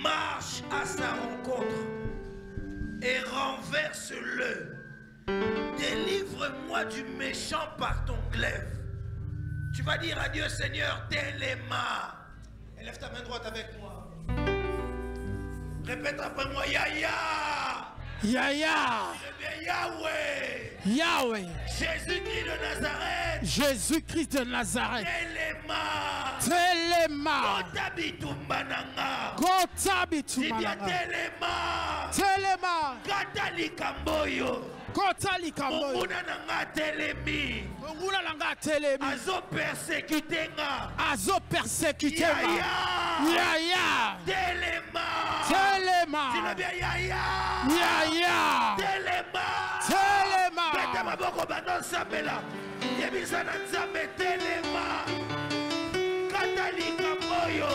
marche à sa rencontre et renverse-le. Délivre-moi du méchant par ton glaive. Tu vas dire à Dieu, Seigneur, téléma. Élève ta main droite avec moi. Répète après moi, Yaya. Yaya. Yahweh. Yahweh. Jésus-Christ de Nazareth. Jésus-Christ de Nazareth. Téléma. Téléma. Gotabitumbananga. Gotabitumbananga. Téléma. Téléma. Katalikamboyo. Kotalikamboyo. Monguna nanga telemi. Monguna nanga telemi. Azo persécuté nga. Azo persécuté nga. Yaya. Téléma. Téléma. Dis-le bien, Yaya. Yaya. Téléma. Téléma. Bete maboko bano sabela. Yebisa na nzambe téléma. Katalika moyo.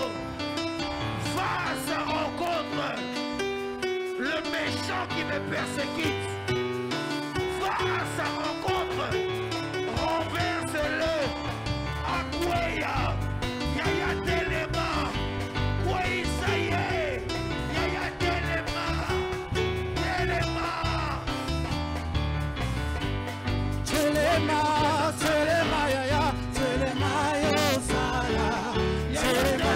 Va à sa rencontre. Le méchant qui me persécute. Va à sa rencontre. Renverse-le. Akwea. Yaya téléma. Kwei ça y est. Yaya téléma. Téléma. Téléma. Téléma. Yaya. Téléma. Yosaya. Téléma.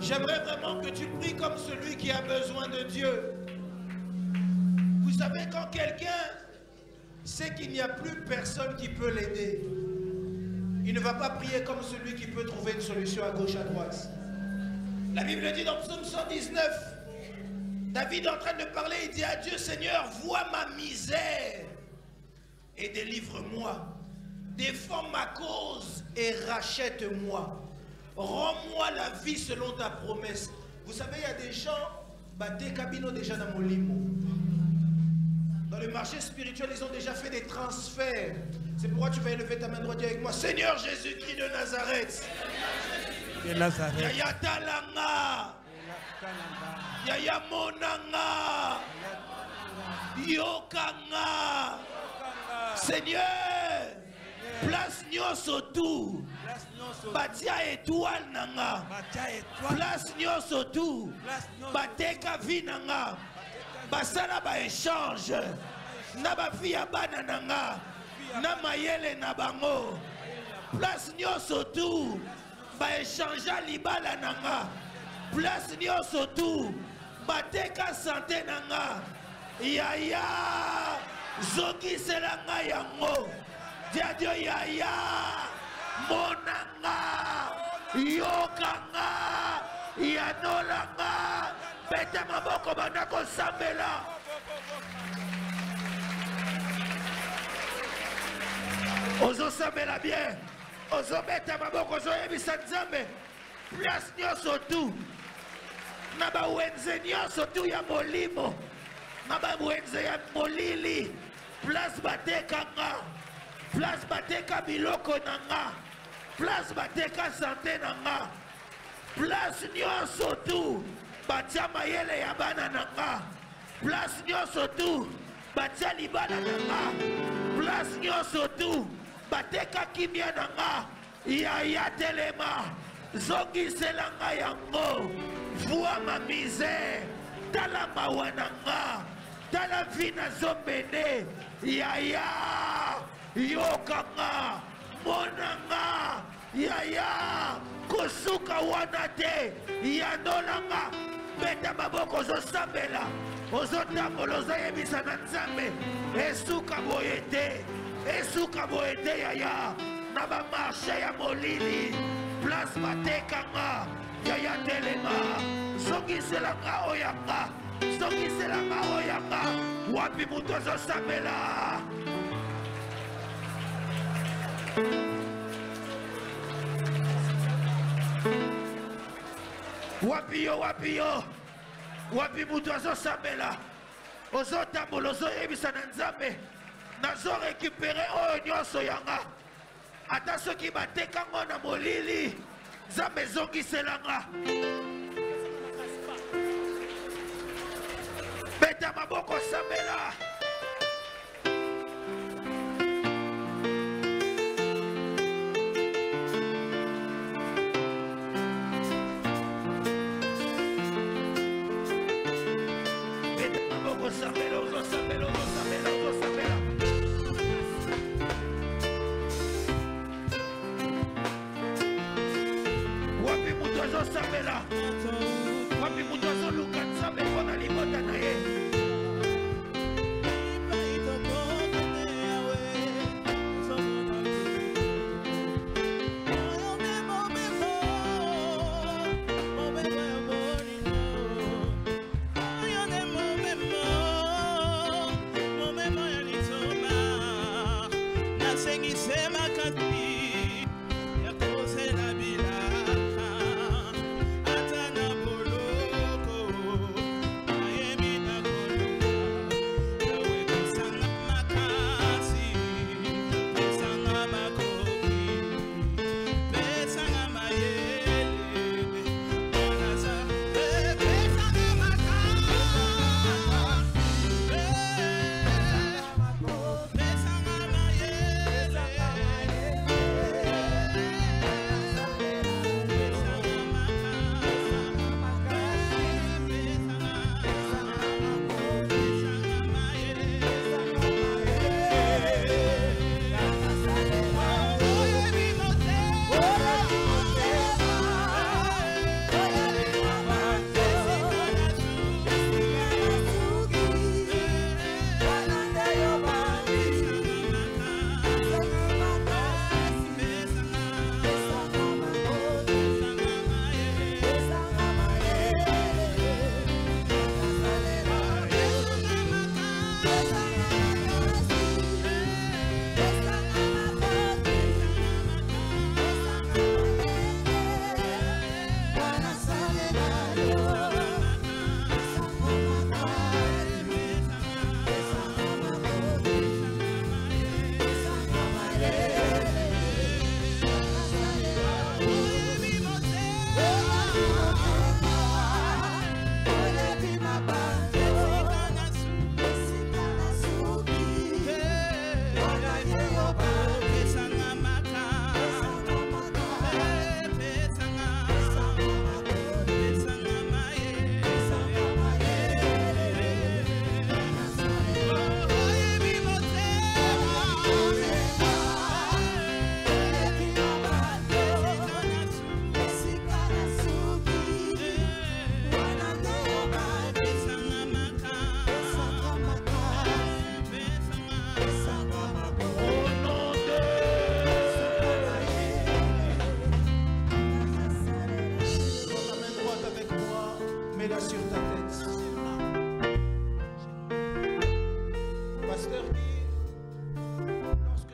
J'aimerais vraiment que tu pries comme celui qui a besoin de Dieu. Vous savez, quand quelqu'un sait qu'il n'y a plus personne qui peut l'aider, il ne va pas prier comme celui qui peut trouver une solution à gauche, à droite. La Bible dit dans Psaume 119, David est en train de parler, il dit à Dieu, Seigneur, vois ma misère et délivre-moi. Défends ma cause et rachète-moi. Rends-moi la vie selon ta promesse. Vous savez, il y a des gens, des cabinets déjà dans mon limo. Dans le marché spirituel, ils ont déjà fait des transferts. C'est pourquoi tu vas élever ta main droite avec moi. Seigneur Jésus-Christ de Nazareth. Yaya Talanga. Yaya Monanga. Yokanga. Seigneur, place nyoso tout. Batia étoile nanga. Place nyoso tout. Bateka vi nanga. Basala ba échange. Na ba fia bana nanga. Na mayele na bango. Place nyoso tout. Ba échange libala nanga. Place nyoso tout. Bateka santé nanga. Yaya. Zoki selanga yango. Dia Dieu yaya. monanga, yokanga, yanolanga, beta maboko banda kosambela. Ozo sambela bien, ozo beta maboko, ozo yebisa Nzambe, place nyonso tu, na ba wenze nyonso tu ya molimo, na ba wenze ya molili, place batekanga, place bateka biloko nanga, place bateka santé nanga, place nyonso tu, batia mayele ya bana nanga, place nyonso tu, batia libala nanga, place nyonso tu, bateka kimia nanga, ya telema, zongisela nga yango, vois ma misère, tala mawa nanga, tala vina zombene, yaya, yokanga, monanga, yaya, kosuka wana te, yanolanga, beta maboko zosambela, ozotambola ozoyebisa na Nzambe, esuka boye te, esuka boye te yaya, na bamarshe ya molili, place batekanga, yaya telema, zongiselanga oyanga, zongiselanga oyanga, wapi mutu azosambela. Wapi yo, wapi yo, wapi mutu azosambela, ozotambola ozoyebisa na Nzambe, nazo récupéré oyo nyonso yanga, ata soki batekango na molili, Nzambe zongiselanga. Beta maboko sambela. Beta maboko sambela, ozo sambela, ozo sambela, ozo sambela. Wapi mutu azosambela, wapi mutu azoluka Nzambe mpona libota na ye.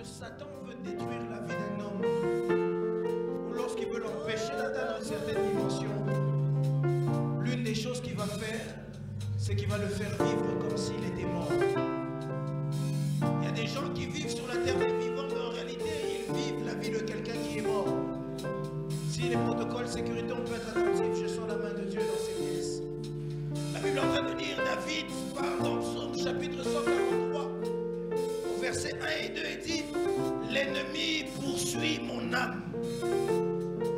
Satan veut détruire la vie d'un homme, ou lorsqu'il veut l'empêcher d'atteindre une certaine dimension, l'une des choses qu'il va faire, c'est qu'il va le faire vivre comme s'il était mort. Il y a des gens qui vivent sur la terre des vivants, mais en réalité, ils vivent la vie de quelqu'un qui est mort. Si les protocoles sécurité, on peut être attentif, je sens la main de Dieu dans ces pièces. La Bible est en train de dire, David parle dans Psaume chapitre 143, au verset 1 et 2, il dit, l'ennemi poursuit mon âme,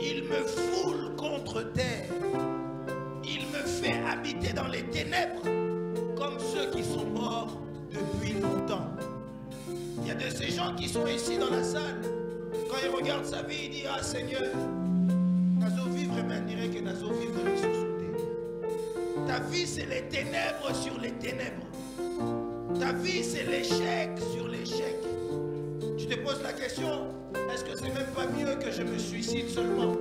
il me foule contre terre, il me fait habiter dans les ténèbres, comme ceux qui sont morts depuis longtemps. Il y a de ces gens qui sont ici dans la salle, quand ils regardent sa vie, ils disent, ah Seigneur, Nazo vivre, mais on dirait que Nazo vivre de sous-sauter. Ta vie, c'est les ténèbres sur les ténèbres. Ta vie, c'est l'échec sur l'échec. Tu te poses la question, est-ce que c'est même pas mieux que je me suicide seulement?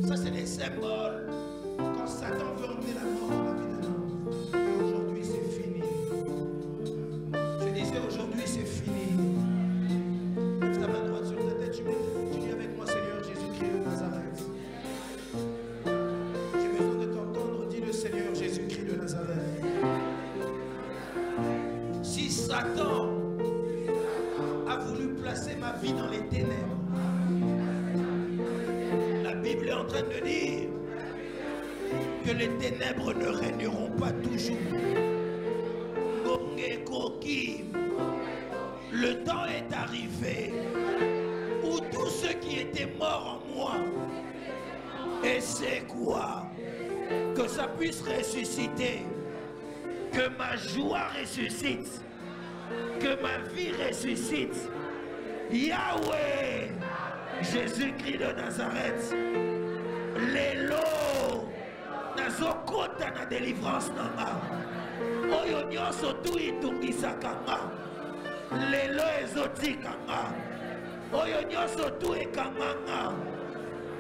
Ça, c'est des symboles. Quand Satan veut emmener la mort dans la vie d'un homme. Et aujourd'hui, c'est fini. Je disais, aujourd'hui, c'est fini. Lève ta main droite sur ta tête, tu dis avec moi, Seigneur Jésus-Christ de Nazareth. J'ai besoin de t'entendre, dis le Seigneur Jésus-Christ de Nazareth. Si Satan a voulu placer ma vie dans les ténèbres, la Bible est en train de dire que les ténèbres ne régneront pas toujours. Le temps est arrivé où tous ceux qui étaient morts en moi, et c'est quoi? Que ça puisse ressusciter, que ma joie ressuscite, que ma vie ressuscite. Yahweh, Jésus-Christ de Nazareth, Lelo, nazokota na délivrance nanga. Oyo nyonso tu itungisakanga. Lelo ezotikanga. Oyo nyonso tu ekanganga.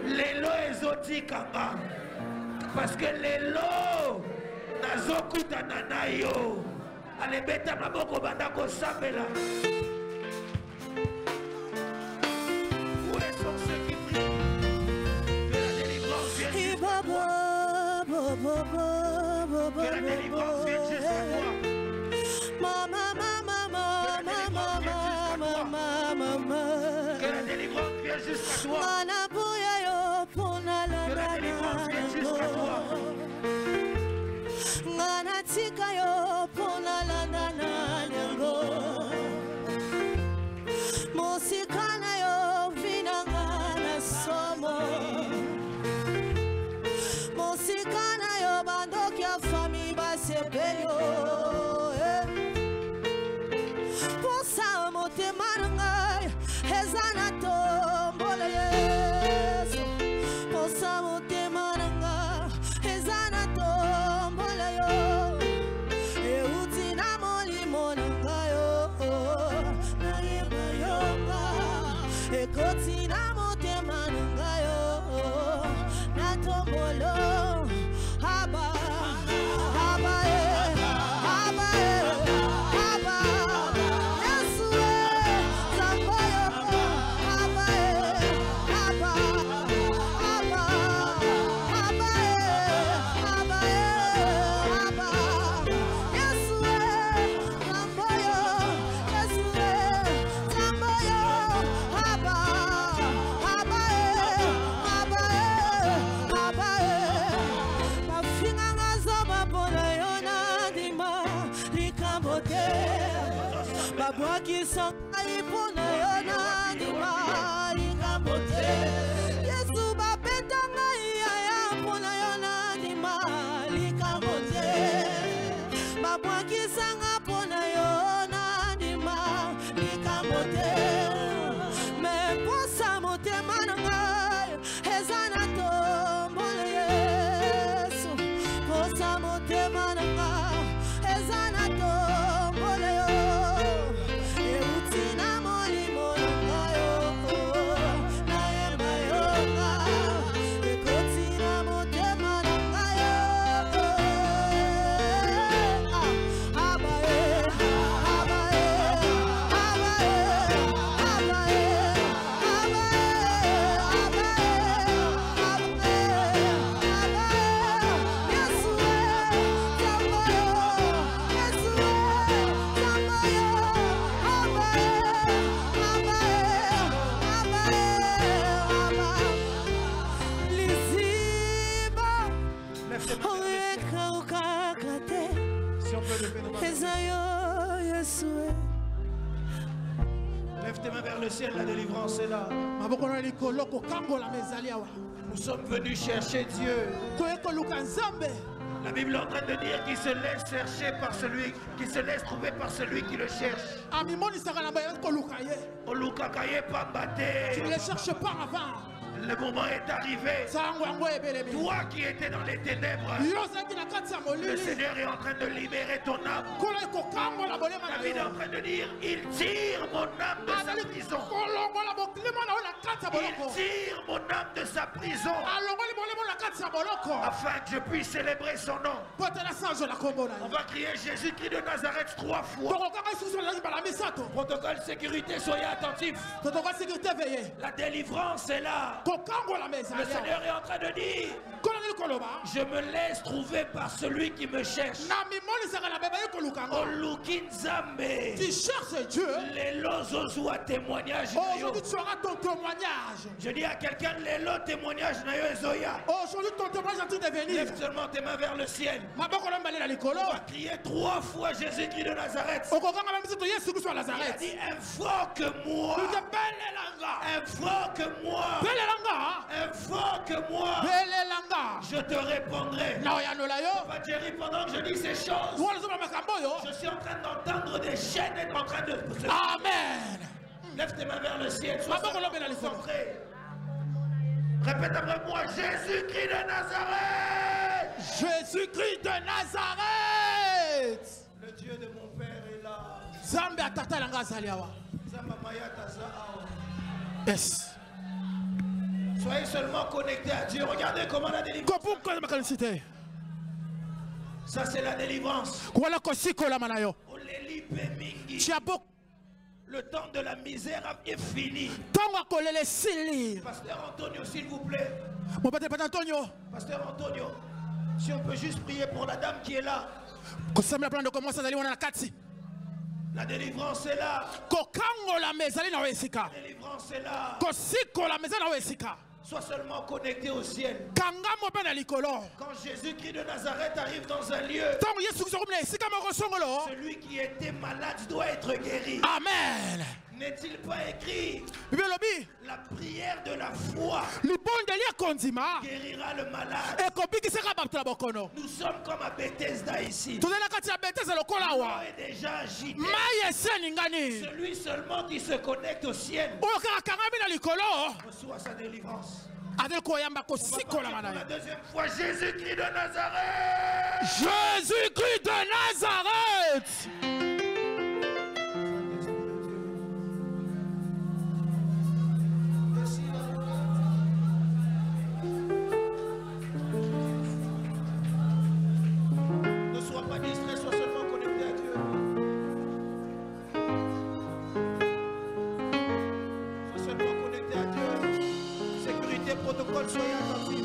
Lelo ezotikanga. Parce que lelo nazokutana na yo. Allez, beta maboko banda kosambela. Où sont ceux qui prient que la délivrance vienne jusqu'à toi? Que la délivrance vienne jusqu'à toi. Que la délivrance vienne jusqu'à toi. Que la délivrance vienne jusqu'à toi. Ezana le ciel, la délivrance est là. Nous sommes venus chercher Dieu. La Bible est en train de dire qu'il se laisse chercher par celui, qui se laisse trouver par celui qui le cherche. Tu ne les cherches pas avant. Le moment est arrivé. Toi qui étais dans les ténèbres, le Seigneur est en train de libérer ton âme. David est en train de dire, il tire mon âme de sa prison. Il tire mon âme de sa prison afin que je puisse célébrer son nom. On va crier Jésus-Christ de Nazareth 3 fois. Protocole sécurité, soyez attentifs. La délivrance est là. Le Seigneur est en train de dire, je me laisse trouver par celui qui me cherche. Tu cherches Dieu. Aujourd'hui tu auras ton témoignage. Je dis à quelqu'un, les témoignages. Aujourd'hui ton témoignage est en train de venir. Lève seulement tes mains vers le ciel. On va crier 3 fois Jésus-Christ de Nazareth. Il a dit, invoque-moi. Invoque-moi. Invoque-moi. Je te répondrai. Papa Jerry, pendant que je dis ces choses, je suis en train d'entendre des chaînes être en train de se... Amen. Lève tes mains vers le ciel. Sois concentré. Répète après moi, Jésus-Christ de Nazareth. Jésus-Christ de Nazareth. Le Dieu de mon Père est là. Zambe atata langa zaliawa. Yes. Soyez seulement connectés à Dieu. Regardez comment la délivrance. Ça c'est la délivrance. Le temps de la misère est fini. Pasteur Antonio, s'il vous plaît. Pasteur Antonio, si on peut juste prier pour la dame qui est là. La délivrance est là. La délivrance est là. Sois seulement connecté au ciel. Quand Jésus-Christ de Nazareth arrive dans un lieu, celui qui était malade doit être guéri. Amen. N'est-il pas écrit? La prière de la foi guérira le malade. Nous sommes comme à Bethesda ici. L'eau est déjà agitée. Celui seulement qui se connecte au ciel reçoit sa délivrance. Pour la deuxième fois, Jésus-Christ de Nazareth. Jésus-Christ de Nazareth. Protocole, soyez attentifs.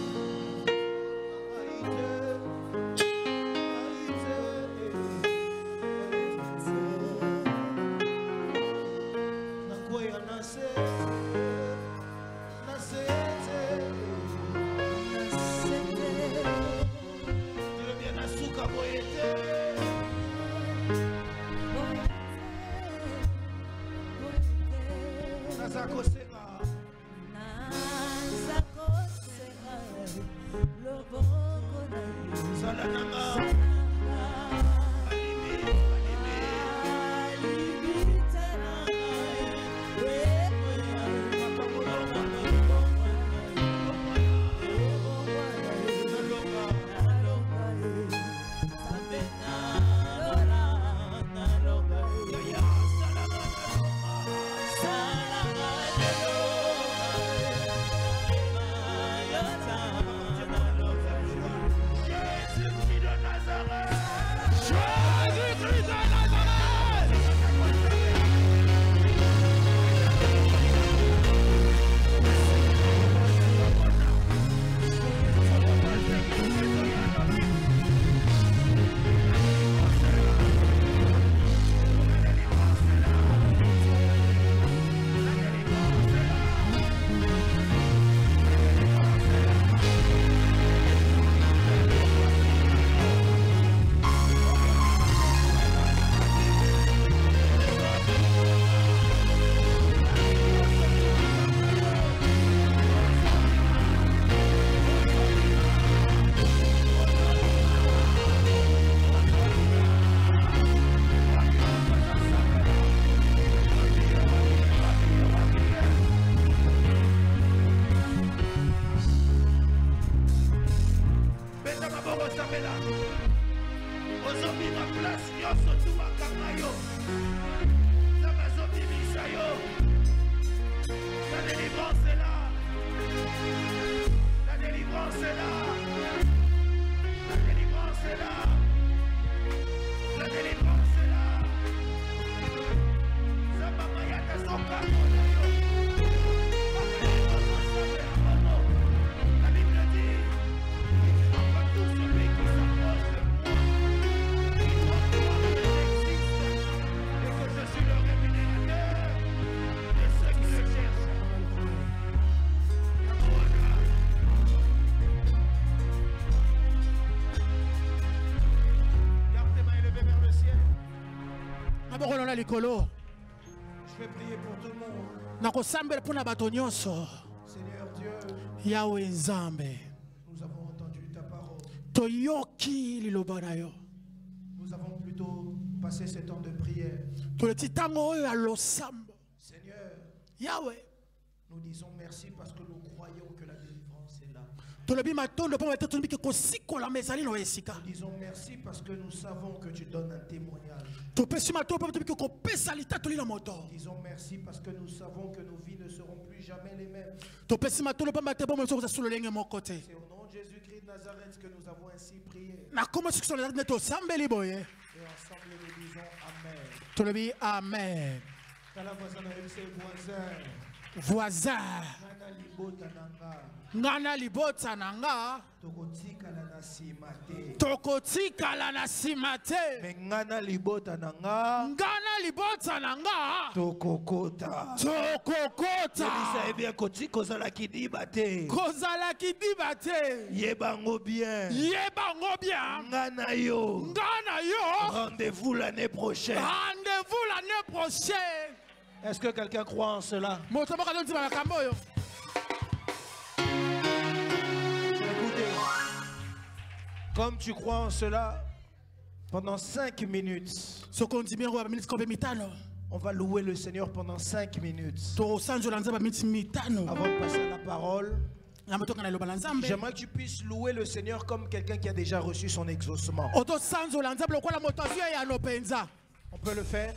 Je vais prier pour tout le monde. Seigneur Dieu, Yahweh Nzambe, nous avons entendu ta parole. toyoki liloba na yo. Nous avons plutôt passé ce temps de prière. Toleti tango oyo ya losambo. Seigneur, Yahweh, nous disons merci parce que nous croyons que la délivrance est là. tolobi matondo po mate tolobi ke kosikola mezali no esika. Nous disons merci parce que nous savons que tu donnes un témoignage. Topesi matondo po tolobi ke kopesa lita toli na moto. Nous disons merci parce que nous savons que nos vies ne seront plus jamais les mêmes. Topesi matondo po mate po mo sokoza solo lenge moko te. C'est au nom de Jésus-Christ de Nazareth que nous avons ainsi prié. Na komo sikso na neto sambeli boye. Et ensemble nous disons Amen. Tolobi amen. Kala voisin avec ses voisins. Voisin, Nana libota nanga. ngana libota nanga, Tokotikala na nsima te. tokotikala na nsima te. Mais ngana libota nanga. Ngana libota nanga, Tokokota. tokokota. Yebisa ebien koti kozala kidiba te. Kozala kidiba te. Yebango bien. Yebango bien. Ngana yo. Ngana yo. Rendez-vous l'année prochaine. Rendez-vous l'année prochaine. Est-ce que quelqu'un croit en cela? Motomoka donti ba makambo yo. Écoutez, comme tu crois en cela, pendant 5 minutes, on va louer le Seigneur pendant 5 minutes. Avant de passer à la parole, j'aimerais que tu puisses louer le Seigneur comme quelqu'un qui a déjà reçu son exaucement. On peut le faire?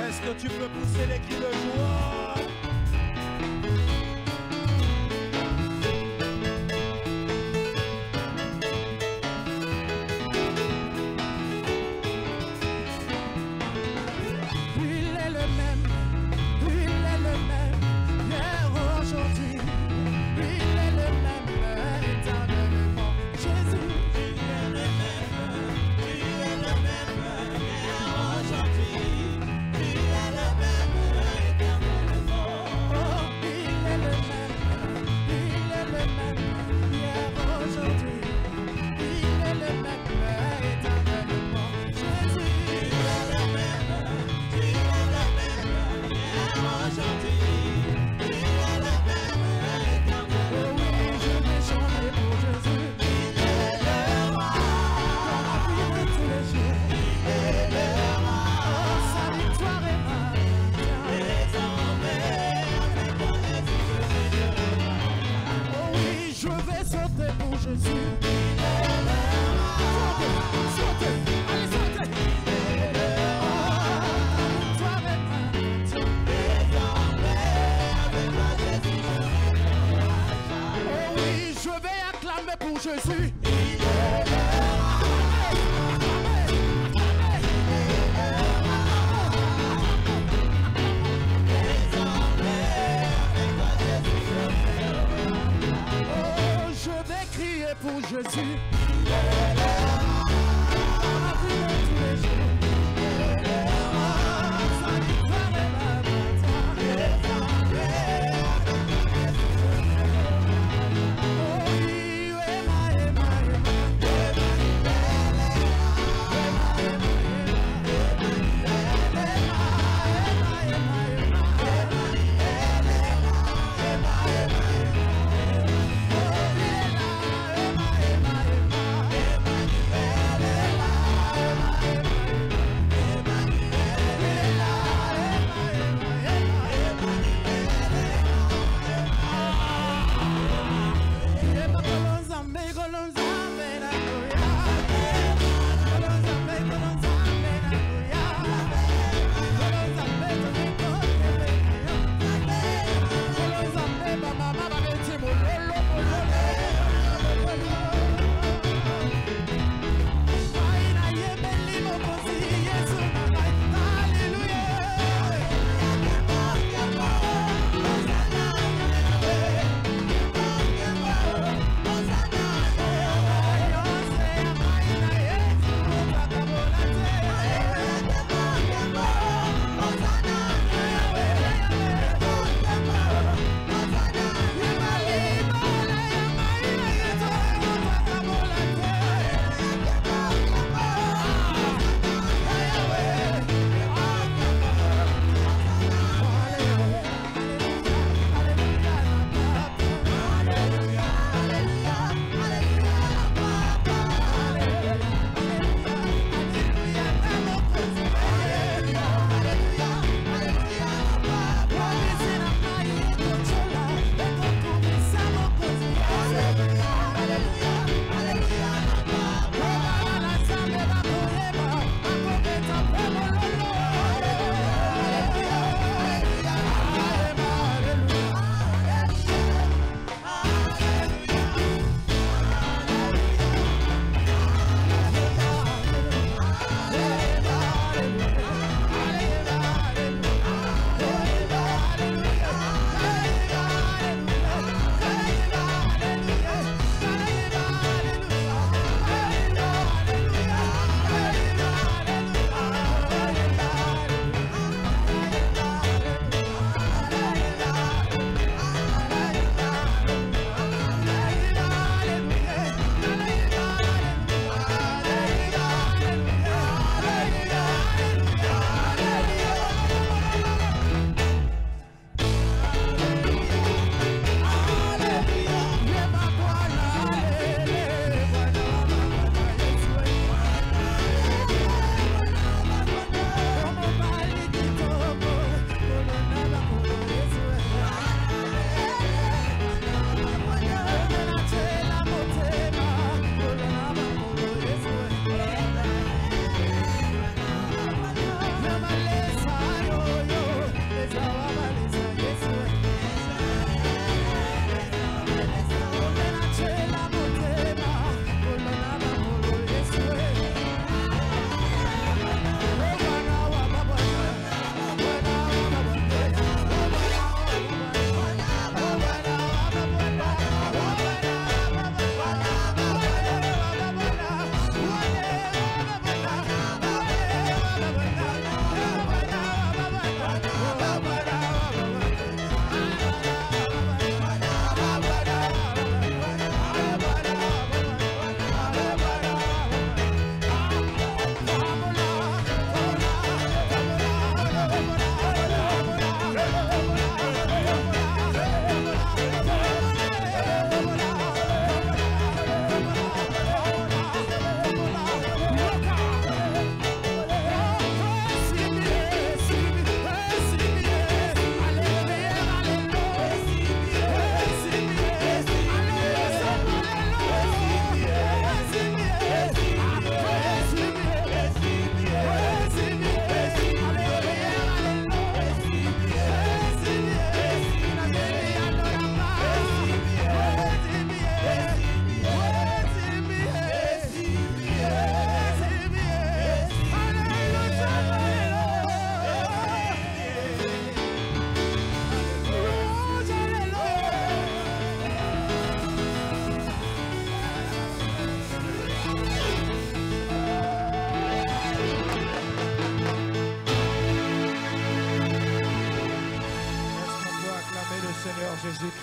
Est-ce que tu peux pousser les cris de joie? Il est le même, hier, aujourd'hui. Il est le même, éternellement. Jésus, il est le même, hier, aujourd'hui. Il est le même, éternellement. Oh, il est le même, hier, aujourd'hui. Il est le même, éternellement. Jésus, il est le même, aujourd'hui. Il est le même, éternellement. Oh oui, je vais chanter pour Jésus. Il est le roi, dans la vie de tous les jours. Il est le roi, oh, sa victoire est ma désormais, avec moi Jésus, je suis le roi. Oh oui, je vais sauter pour Jésus. Il est le roi, sautez, allez sautez. Il est le roi, sa victoire est ma désormais, avec moi Jésus, je suis le roi. Oh oui, je vais acclamer pour Jésus. Il est le oh, je vais crier pour Jésus. Il est le roi, dans la vie de tous les jours. Il est le roi, sa victoire est ma bataille. Désormais, avec moi Jésus, je suis le roi. Oh oui, Emma, Emma, Emma.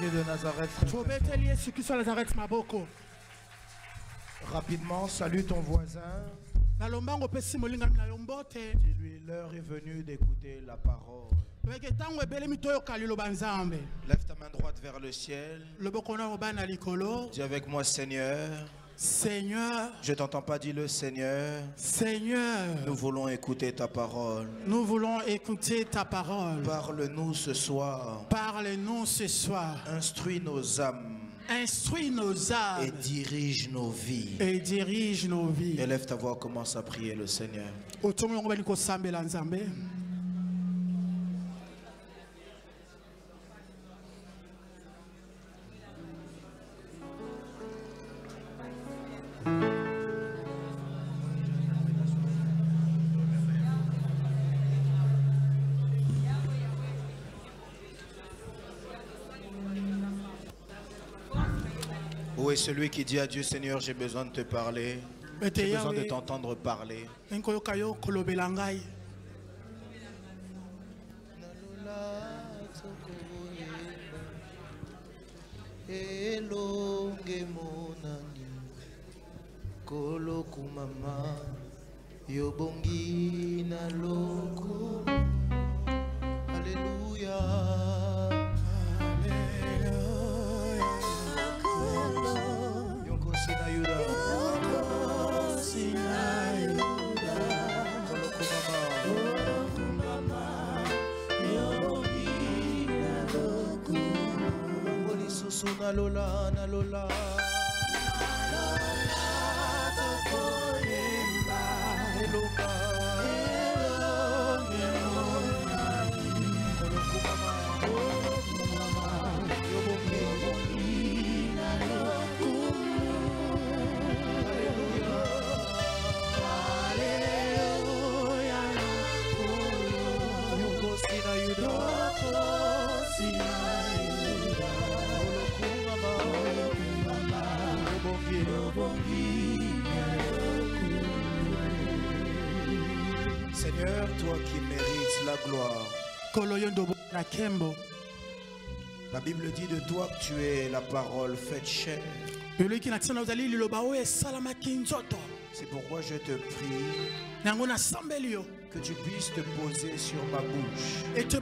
Jésus-Christ de Nazareth. tobeteli Yesu Kristo wa Nazareth maboko. Rapidement, salue ton voisin. Nalombango pesi molingami na yo mbote. Dis-lui, l'heure est venue d'écouter la parole. Weke tango ebelemi toyoka liloba Nzambe. Lève ta main droite vers le ciel. Loboko na obana likolo. Dis avec moi, Seigneur. Seigneur, Je t'entends pas, dis-le, Seigneur. Seigneur, Nous voulons écouter ta parole. nous voulons écouter ta parole. Parle-nous ce soir. Parle-nous ce soir. Instruis nos âmes. Instruis nos âmes. Et dirige nos vies. Et dirige nos vies. Élève ta voix, commence à prier le Seigneur. Otomo yango bali kosambela Nzambe. Où est celui qui dit à Dieu, Seigneur, j'ai besoin de te parler. J'ai besoin de t'entendre parler. Enkoyoka yo kolobela ngai. Elonge monani koloku mama yobongi na loku. Alléluia. Yonko sina yuda. Koloku mama yobongi na loku. Oli susu na lola na lola. Seigneur, toi qui mérites la gloire. La Bible dit de toi que tu es la parole faite chair. C'est pourquoi je te prie que tu puisses te poser sur ma bouche et te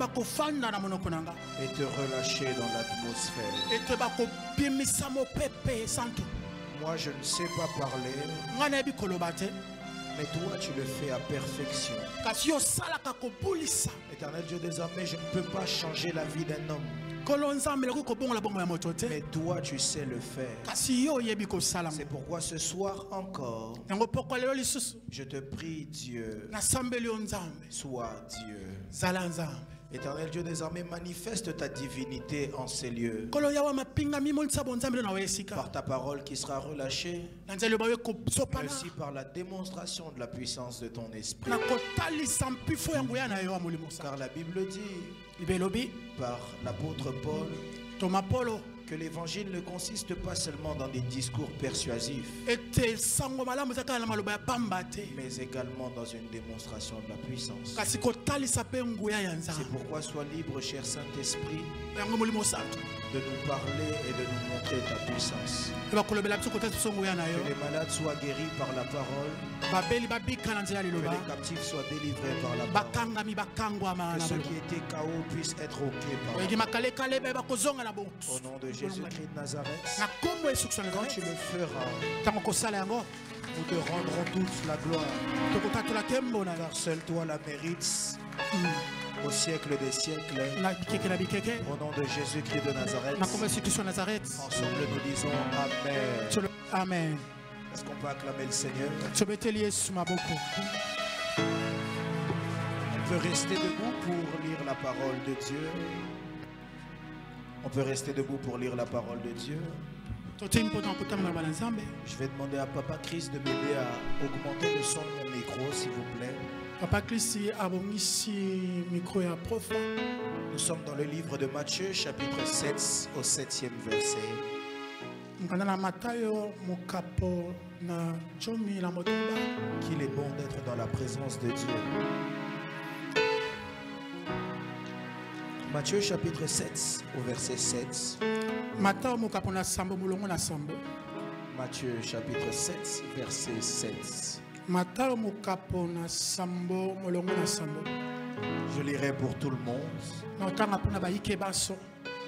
relâcher dans l'atmosphère. Moi, je ne sais pas parler, mais toi, tu le fais à perfection. Éternel Dieu des armées, je ne peux pas changer la vie d'un homme. Mais toi, tu sais le faire. C'est pourquoi ce soir encore, je te prie, Dieu, sois Dieu. Éternel Dieu des armées, manifeste ta divinité en ces lieux. Par ta parole qui sera relâchée, mais aussi par la démonstration de la puissance de ton esprit. Car la Bible dit, par l'apôtre Paul, que l'évangile ne consiste pas seulement dans des discours persuasifs, mais également dans une démonstration de la puissance. C'est pourquoi sois libre, cher Saint-Esprit, de nous parler et de nous montrer ta puissance. Que les malades soient guéris par la parole, que les captifs soient délivrés par la parole, que ceux qui étaient KO puissent être OK par la parole. Au nom de Jésus-Christ de Nazareth, quand tu le feras, nous te rendrons tous la gloire, car seul toi la mérites au siècle des siècles. Au nom de Jésus-Christ de Nazareth, ensemble nous disons Amen. Amen. Est-ce qu'on peut acclamer le Seigneur? On peut rester debout pour lire la parole de Dieu. On peut rester debout pour lire la parole de Dieu. Je vais demander à Papa Chris de m'aider à augmenter le son de mon micro, s'il vous plaît. Papa Chris abongisi micro ya prof. Nous sommes dans le livre de Matthieu, chapitre 7, au 7e verset. Qu'il est bon d'être dans la présence de Dieu. Matthieu chapitre 7 au verset 7. Matthieu mokapona sambo mulongo na sambo. Matthieu chapitre 7 verset 7. Matthieu mokapona sambo mulongo na sambo. Je lirai pour tout le monde.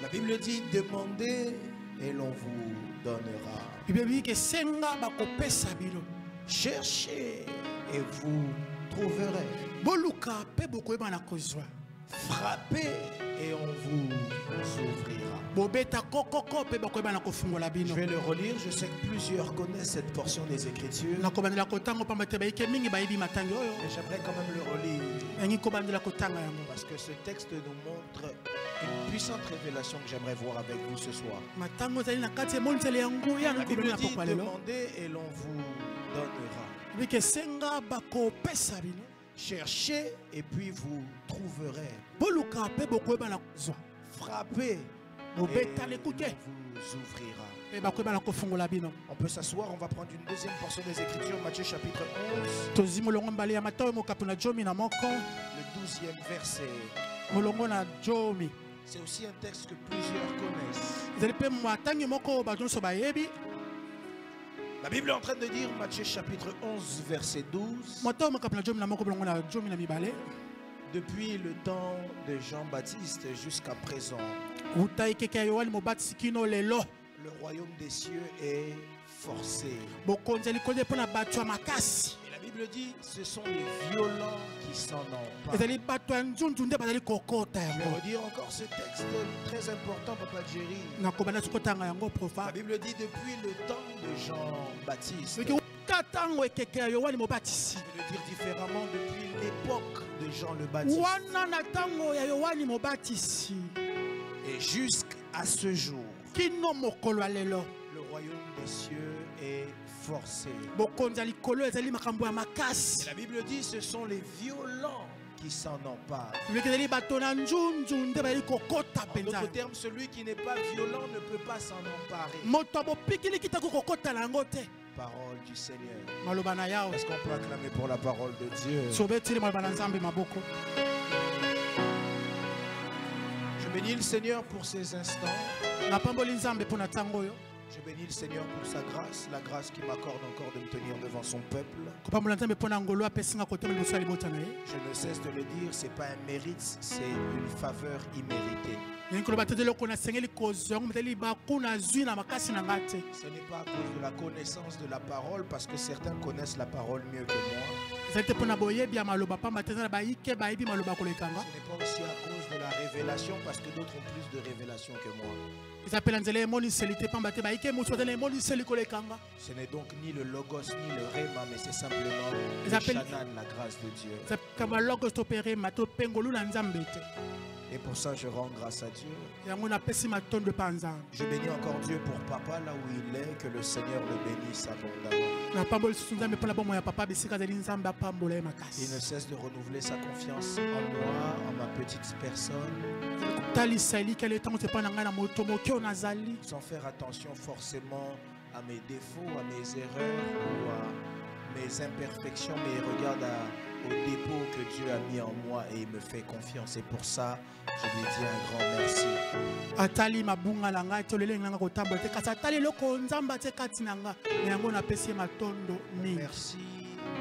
La Bible dit demandez et l'on vous donnera. Cherchez et vous trouverez. Frappez et on vous ouvrira. Je vais le relire. Je sais que plusieurs connaissent cette portion des Écritures. Mais j'aimerais quand même le relire. Parce que ce texte nous montre une puissante révélation que j'aimerais voir avec vous ce soir. La Bible dit demandez et l'on vous donnera. Cherchez et puis vous trouverez. Frappez et on vous ouvrira. On peut s'asseoir, on va prendre une deuxième portion des Écritures, Matthieu chapitre 11. Le 12e verset. C'est aussi un texte que plusieurs connaissent. La Bible est en train de dire, Matthieu chapitre 11, verset 12. Depuis le temps de Jean-Baptiste jusqu'à présent, le royaume des cieux est forcé. Et la Bible dit, ce sont les violents qui s'en emparent. Je vais redire encore ce texte très important, Papa Jerry. La Bible dit, depuis le temps de Jean-Baptiste. Je vais le dire différemment, depuis l'époque de Jean le Baptiste. Et jusqu'à ce jour, le royaume des cieux est forcé. La Bible dit ce sont les violents qui s'en emparent. En d'autres termes, celui qui n'est pas violent ne peut pas s'en emparer. Parole du Seigneur. Est-ce qu'on peut acclamer pour la parole de Dieu? Je bénis le Seigneur pour ces instants. Je bénis le Seigneur pour sa grâce, la grâce qu'il m'accorde encore de me tenir devant son peuple. Je ne cesse de le dire, ce n'est pas un mérite, c'est une faveur imméritée. Ce n'est pas à cause de la connaissance de la parole, parce que certains connaissent la parole mieux que moi. Ce n'est pas aussi à cause de la révélation, parce que d'autres ont plus de révélation que moi. Ce n'est donc ni le logos ni le réma, mais c'est simplement le chanan, la grâce de Dieu. Et pour ça, je rends grâce à Dieu. Je bénis encore Dieu pour papa là où il est, que le Seigneur le bénisse abondamment. Il ne cesse de renouveler sa confiance en moi, en ma petite personne. Sans faire attention forcément à mes défauts, à mes erreurs ou à mes imperfections, mais il regarde au dépôt que Dieu a mis en moi et il me fait confiance. Et pour ça, je lui dis un grand merci. Merci,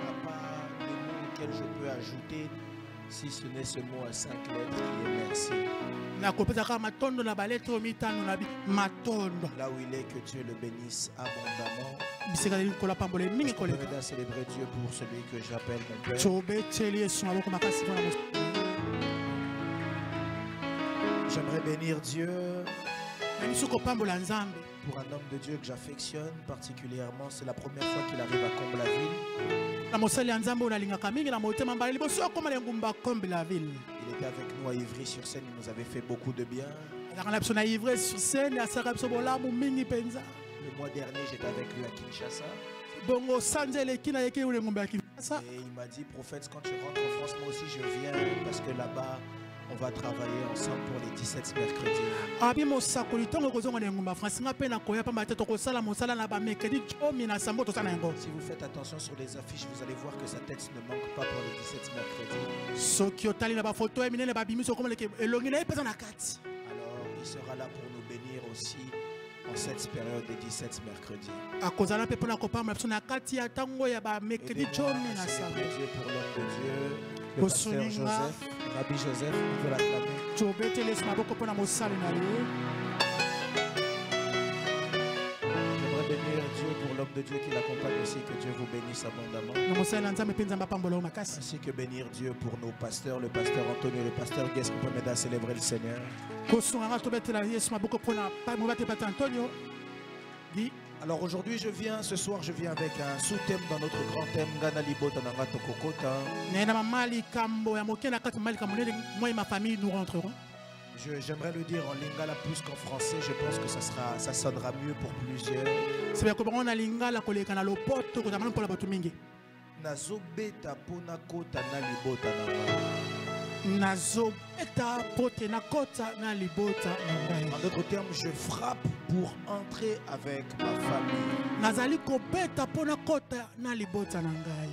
Papa, le mot auquel je peux ajouter, si ce n'est ce mot à 5 lettres qui est merci. Là où il est, que Dieu le bénisse abondamment. Je peux aider à célébrer Dieu pour celui que j'appelle mon Père. J'aimerais bénir Dieu pour un homme de Dieu que j'affectionne particulièrement. C'est la première fois qu'il arrive à Comble-la-Ville. Il était avec nous à Ivry-sur-Seine, il nous avait fait beaucoup de bien. Le mois dernier, j'étais avec lui à Kinshasa. Et il m'a dit, prophète, quand tu rentres en France, moi aussi je viens, parce que là-bas, On va travailler ensemble pour les 17 mercredis. Si vous faites attention sur les affiches, vous allez voir que sa tête ne manque pas pour les 17 mercredis. Alors, il sera là pour nous bénir aussi en cette période des 17 mercredis. Aidez-moi à célébrer Dieu pour l'homme de Dieu, le pasteur Joseph, Rabbi Joseph, on veut l'acclamer. J'aimerais bénir Dieu pour l'homme de Dieu qui l'accompagne aussi, que Dieu vous bénisse abondamment. Ainsi que bénir Dieu pour nos pasteurs, le pasteur Antonio et le pasteur Guest, qui peuvent m'aider à célébrer le Seigneur. Alors aujourd'hui ce soir je viens avec un sous-thème dans notre grand thème Ngana Libota Nanga Tokokota. J'aimerais le dire en lingala plus qu'en français, je pense que ça sonnera mieux pour plusieurs. Nazobeta pona kota na libota nanga. En d'autres termes, je frappe pour entrer avec ma famille.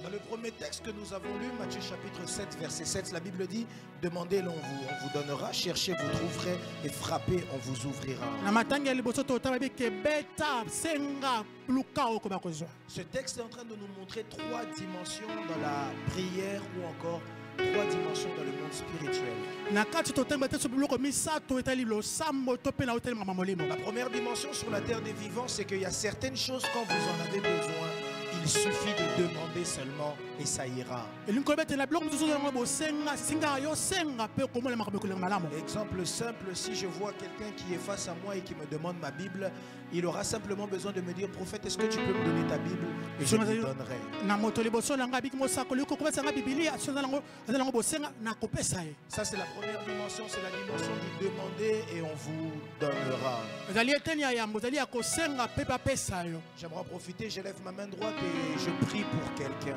Dans le premier texte que nous avons lu, Matthieu chapitre 7, verset 7, la Bible dit: demandez, on vous donnera, cherchez, vous trouverez, et frappez, on vous ouvrira. Ce texte est en train de nous montrer 3 dimensions dans la prière ou encore 3 dimensions dans le monde spirituel. La première dimension sur la terre des vivants, c'est qu'il y a certaines choses, quand vous en avez besoin, il suffit de demander seulement et ça ira. Exemple simple, si je vois quelqu'un qui est face à moi et qui me demande ma Bible, il aura simplement besoin de me dire: prophète, est-ce que tu peux me donner ta Bible? Et je lui donnerai. Ça, c'est la première dimension, c'est la dimension du demander et on vous donnera. J'aimerais en profiter, je lève ma main droite et je prie pour quelqu'un.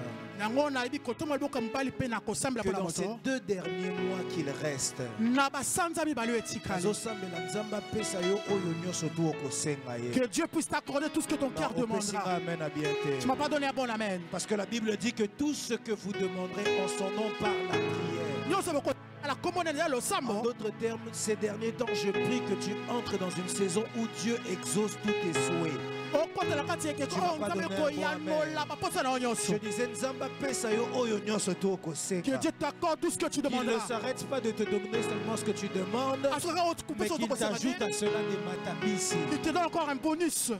Que dans ces 2 derniers mois qu'il reste, que Dieu puisse t'accorder tout ce que ton cœur demandera. Tu m'as pas donné un bon amen. Parce que la Bible dit que tout ce que vous demanderez en son nom par la prière. En d'autres termes, ces derniers temps, je prie que tu entres dans une saison où Dieu exauce tous tes souhaits. Je disais, que Dieu t'accorde tout ce que tu demandes. Il ne s'arrête pas de te donner seulement ce que tu demandes, mais qu'il t'ajoute à cela des matabis. Il te donne encore un bonus.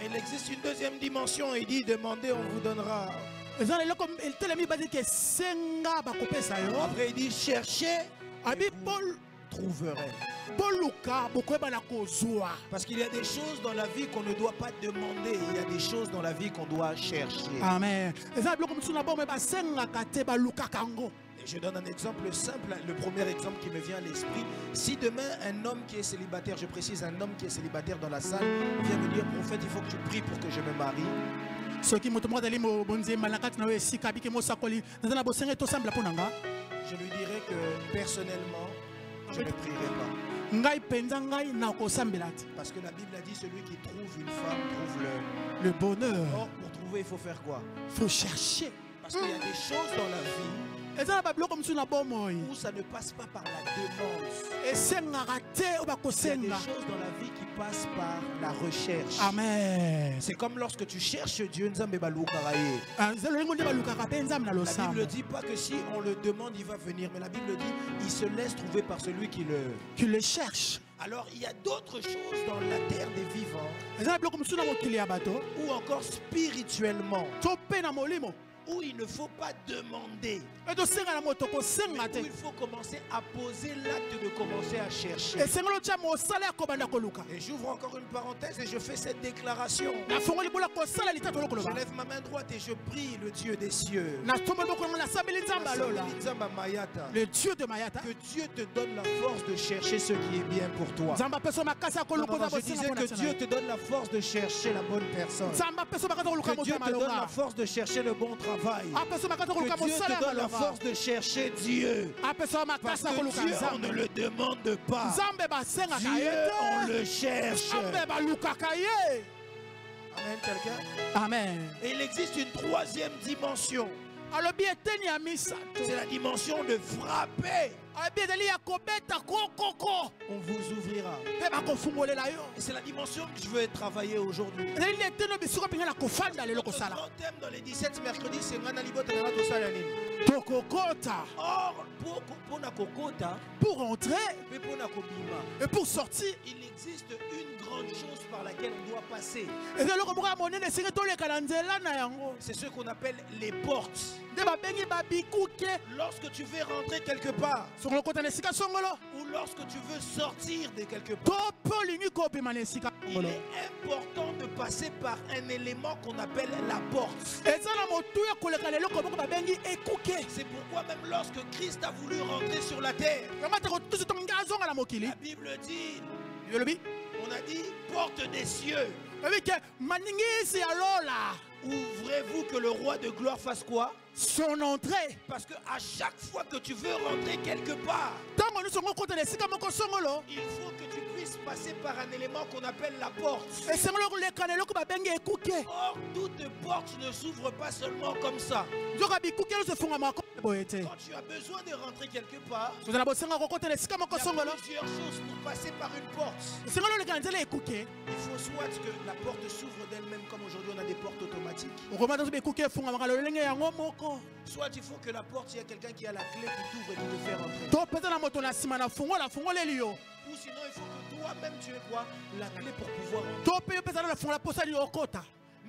Il existe une deuxième dimension. Il dit: demandez, on vous donnera. Après il dit: cherchez, et vous trouverez. Parce qu'il y a des choses dans la vie qu'on ne doit pas demander, il y a des choses dans la vie qu'on doit chercher. Amen. Et je donne un exemple simple, le premier exemple qui me vient à l'esprit. Si demain un homme qui est célibataire, je précise un homme qui est célibataire dans la salle, vient me dire: prophète, il faut que tu pries pour que je me marie. Je lui dirais que personnellement, je ne prierai pas. Parce que la Bible a dit: celui qui trouve une femme trouve le bonheur. Or, pour trouver, il faut faire quoi? Il faut chercher. Parce qu'il y a des choses dans la vie où ça ne passe pas par la demande. Il y a des choses dans la vie qui passent par la recherche. Amen. C'est comme lorsque tu cherches Dieu. La Bible ne dit pas que si on le demande, il va venir. Mais la Bible dit: il se laisse trouver par celui qui le cherche. Alors il y a d'autres choses dans la terre des vivants, ou encore spirituellement, où il ne faut pas demander, mais où il faut commencer à poser l'acte de commencer à chercher. Et j'ouvre encore une parenthèse et je fais cette déclaration. Je lève ma main droite et je prie le Dieu des cieux, le Dieu de Mayata, que Dieu te donne la force de chercher ce qui est bien pour toi. Non, je disais que Dieu te donne la force de chercher la bonne personne, que Dieu te donne la force de chercher le bon travail, travail. Que Dieu te donne la force de chercher Dieu. Parce que Dieu, on ne le demande pas. Dieu, on le cherche. Amen, quelqu'un? Amen. Et il existe une troisième dimension. C'est la dimension de frapper. On vous ouvrira. Et c'est la dimension que je veux travailler aujourd'hui. Le grand thème dans les 17 mercredis, c'est Ngana Libota Nara Tosala Nini. Or, pour entrer et pour sortir, il existe une grande chose par laquelle on doit passer. C'est ce qu'on appelle les portes. Lorsque tu veux rentrer quelque part, ou lorsque tu veux sortir de quelque part, il est important de passer par un élément qu'on appelle la porte. C'est pourquoi même lorsque Christ a voulu rentrer sur la terre, la Bible dit, on a dit porte des cieux. Ouvrez-vous que le roi de gloire fasse quoi? Son entrée. Parce que à chaque fois que tu veux rentrer quelque part, il faut que tu puisses passer par un élément qu'on appelle la porte. Or, toute porte ne s'ouvre pas seulement comme ça. Quand tu as besoin de rentrer quelque part, il y a plusieurs choses pour passer par une porte. Il faut soit que la porte s'ouvre d'elle-même, comme aujourd'hui on a des portes automatiques. Soit il faut que la porte, il y a quelqu'un qui a la clé qui t'ouvre et qui te fait rentrer. Ou sinon il faut que toi-même tu aies quoi? La clé pour pouvoir rentrer.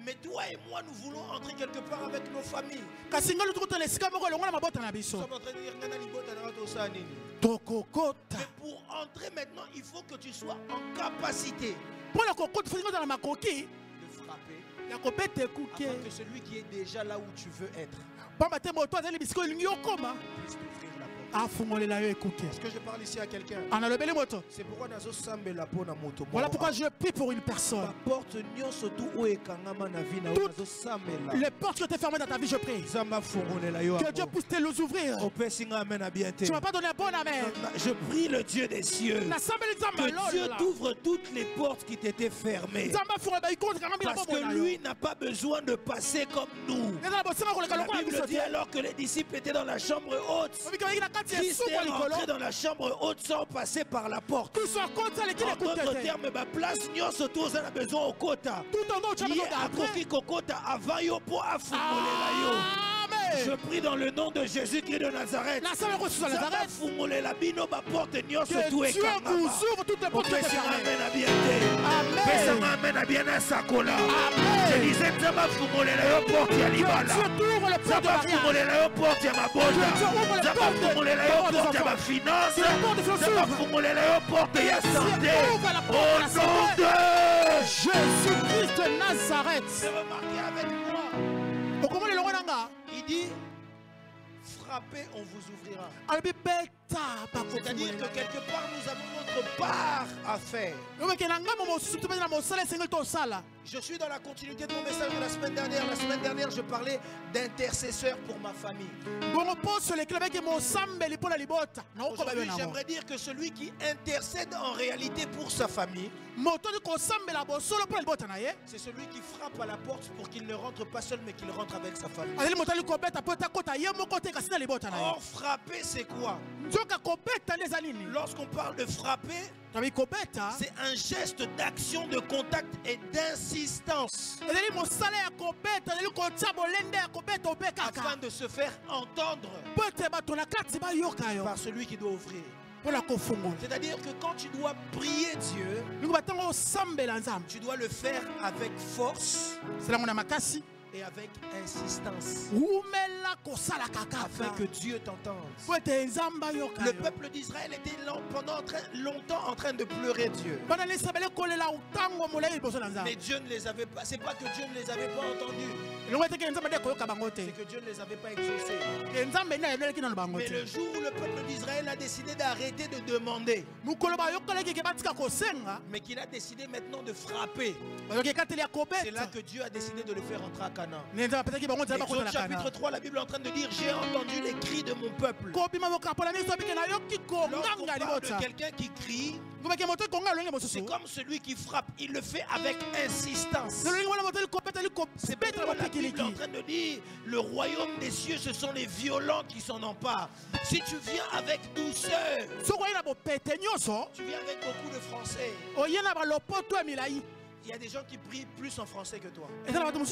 Mais toi et moi, nous voulons entrer quelque part avec nos familles. Nous sommes en train de dire mais pour entrer maintenant, il faut que tu sois en capacité de frapper afin que celui qui est déjà là où tu veux être puisse t'ouvrir la porte. Est-ce que je parle ici à quelqu'un? C'est pourquoi voilà pourquoi je prie pour une personne. Les portes qui étaient fermées dans ta vie, je prie que Dieu puisse te les ouvrir. Tu ne m'as pas donné un bon amen. Je prie le Dieu des cieux que Dieu t'ouvre toutes les portes qui t'étaient fermées, parce que lui n'a pas besoin de passer comme nous. La Bible dit alors que les disciples étaient dans la chambre haute, Christ est rentré dans la chambre haute sans passer par la porte. En d'autres termes, ma place nyonso tous a besoin au kota. Je prie dans le nom de Jésus-Christ de Nazareth. Que Dieu vous ouvre toutes les portes qui étaient fermées. Amen. Je disais que Dieu t'ouvre les portes de ma finance, au nom de Jésus-Christ de Nazareth. Remarquez avec moi. Il dit, frappez, on vous ouvrira. C'est-à-dire que quelque part, nous avons notre part à faire. Je suis dans la continuité de mon message de la semaine dernière. La semaine dernière, je parlais d'intercesseur pour ma famille. Aujourd'hui, j'aimerais dire que celui qui intercède en réalité pour sa famille, c'est celui qui frappe à la porte pour qu'il ne rentre pas seul, mais qu'il rentre avec sa famille. Or, frapper, c'est quoi? Lorsqu'on parle de frapper, c'est un geste d'action, de contact et d'insistance afin de se faire entendre par celui qui doit ouvrir. C'est-à-dire que quand tu dois prier Dieu, tu dois le faire avec force et avec insistance afin que Dieu t'entende. Le peuple d'Israël était pendant longtemps en train de pleurer Dieu. Mais Dieu ne les avait pas. C'est pas que Dieu ne les avait pas entendus. que Dieu ne les avait pas exaucés. Mais le jour où le peuple d'Israël a décidé d'arrêter de demander, mais qu'il a décidé maintenant de frapper, c'est là que Dieu a décidé de le faire entrer à Canaan. Exode chapitre 3, la Bible est en train de dire: j'ai entendu les cris de mon peuple. Lorsqu'on parle de quelqu'un qui crie, c'est comme celui qui frappe, il le fait avec insistance. C'est pourquoi la Bible est en train de dire: le royaume des cieux, ce sont les violents qui s'en emparent. Si tu viens avec douceur, tu viens avec beaucoup de français. Il y a des gens qui prient plus en français que toi. Il est important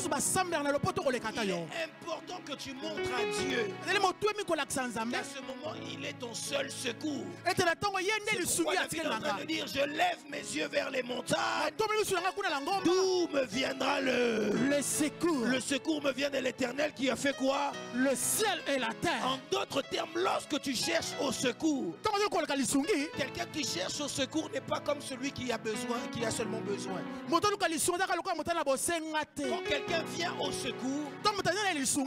que tu montres à Dieu qu'à ce moment, il est ton seul secours. C'est pourquoi la Bible est en train de dire: je lève mes yeux vers les montagnes. D'où me viendra le secours? Le secours me vient de l'Éternel qui a fait quoi? Le ciel et la terre. En d'autres termes, lorsque tu cherches au secours, quelqu'un qui cherche au secours n'est pas comme celui qui a besoin, qui a seulement besoin. Quand quelqu'un vient au secours,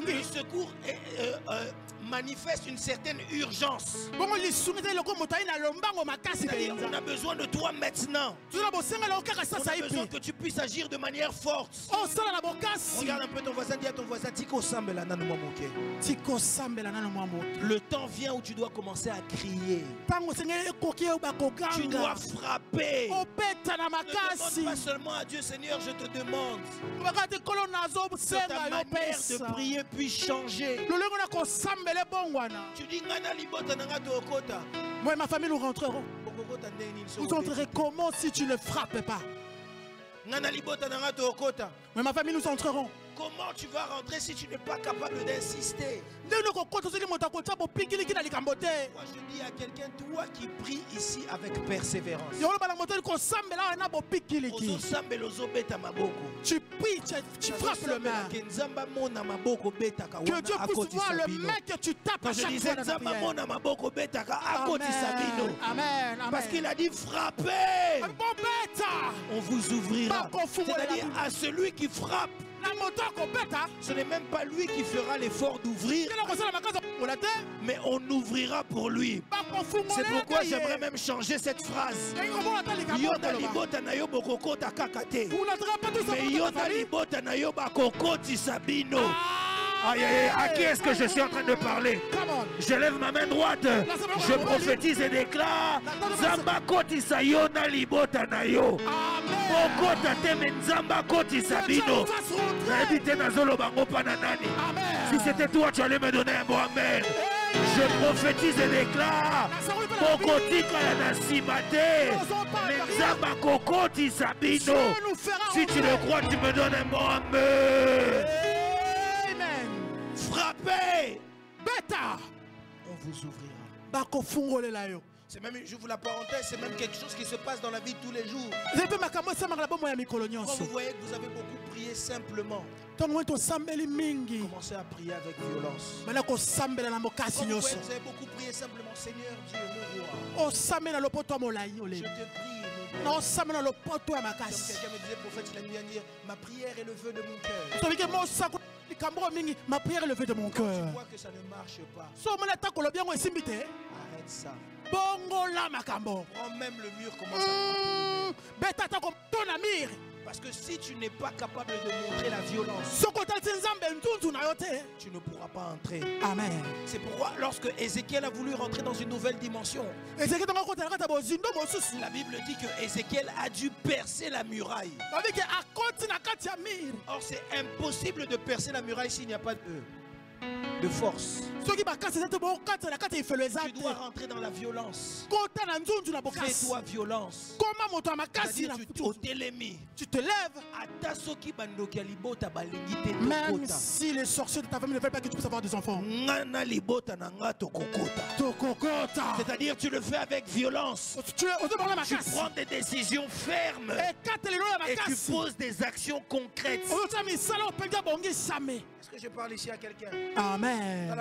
le secours manifeste une certaine urgence. C'est-à-dire, on a besoin de toi maintenant. On a besoin que tu puisses agir de manière forte. Regarde un peu ton voisin, dis à ton voisin: le temps vient où tu dois commencer à crier. Tu dois frapper. Ne demande pas seulement à Dieu: Seigneur, je te demande que ta manière de prier puisse changer. Tu dis: moi et ma famille nous rentrerons. Vous entrerez comment si tu ne frappes pas? Moi et ma famille nous entrerons. Comment tu vas rentrer si tu n'es pas capable d'insister? Moi je dis à quelqu'un: toi qui pries ici avec persévérance, tu pries, tu frappes le main. Que Dieu puisse voir le main que tu tapes à chaque fois dans la prière. Amen. Parce qu'il a dit: frappez, on vous ouvrira. C'est-à-dire, à celui qui frappe, ce n'est même pas lui qui fera l'effort d'ouvrir, mais on ouvrira pour lui. C'est pourquoi j'aimerais même changer cette phrase. Mais à qui est-ce que je suis en train de parler? Je lève ma main droite, je prophétise et déclare: Zamba koti sayona libota na yo. Bokota teme nzamba koti sabino. Si c'était toi, tu allais me donner un bon amen. Je prophétise et déclare: Bokotika ya nasimate. Nzamba kokoti sabino. Si tu le crois, tu me donnes un bon amen. Frappez, on vous ouvrira. C'est même, j'ouvre la parenthèse, c'est même quelque chose qui se passe dans la vie de tous les jours. Quand vous voyez que vous avez beaucoup prié simplement, commencez à prier avec violence. Quand vous voyez que vous avez beaucoup prié simplement: Seigneur Dieu, mon roi, je te prie. Comme quelqu'un me disait, prophète, il a dû dire: ma prière est le vœu de mon cœur. Ma prière est levée de mon cœur. Tu vois que ça ne marche pas. Arrête ça. Prends même le mur, commence à frapper. Parce que si tu n'es pas capable de montrer la violence, tu ne pourras pas entrer. Amen. C'est pourquoi lorsque Ézéchiel a voulu rentrer dans une nouvelle dimension, la Bible dit que Ézéchiel a dû percer la muraille. Or c'est impossible de percer la muraille s'il n'y a pas de force. Tu dois rentrer dans la violence. Fais-toi violence. Tu te lèves. Même si les sorciers de ta famille ne veulent pas que tu puisses avoir des enfants. C'est-à-dire, tu le fais avec violence. Tu prends des décisions fermes et tu poses des actions concrètes. Est-ce que je parle ici à quelqu'un? Amen.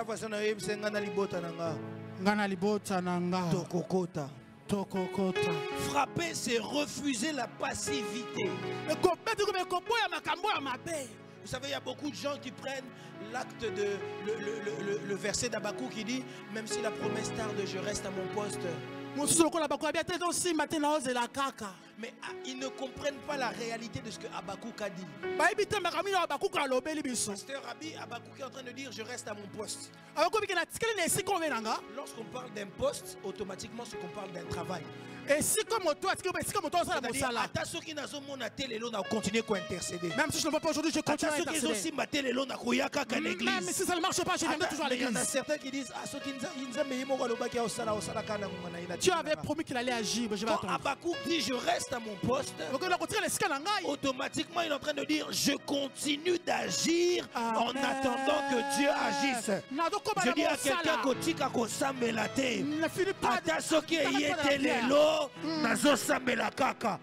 Frapper, c'est refuser la passivité. Vous savez, il y a beaucoup de gens qui prennent l'acte de le verset d'Habakkuk qui dit, même si la promesse tarde, je reste à mon poste. Mais ils ne comprennent pas la réalité de ce que Habakkuk a dit. Pasteur Rabbi, Habakkuk est en train de dire, je reste à mon poste. Lorsqu'on parle d'un poste, automatiquement, c'est qu'on parle d'un travail. Et si comme toi, est-ce que même si je ne vois pas aujourd'hui, je continue à intercéder. Même si ça ne marche pas, je viendrai toujours à l'église. Il y en a certains qui disent, tu avais promis qu'il allait agir, mais je vais quand attendre. Habakkuk dit je reste à mon poste, automatiquement il est en train de dire je continue d'agir en attendant que Dieu agisse. Je dis à quelqu'un kotika kosambela te. Ata soki eyete lelo nazo sambela kaka.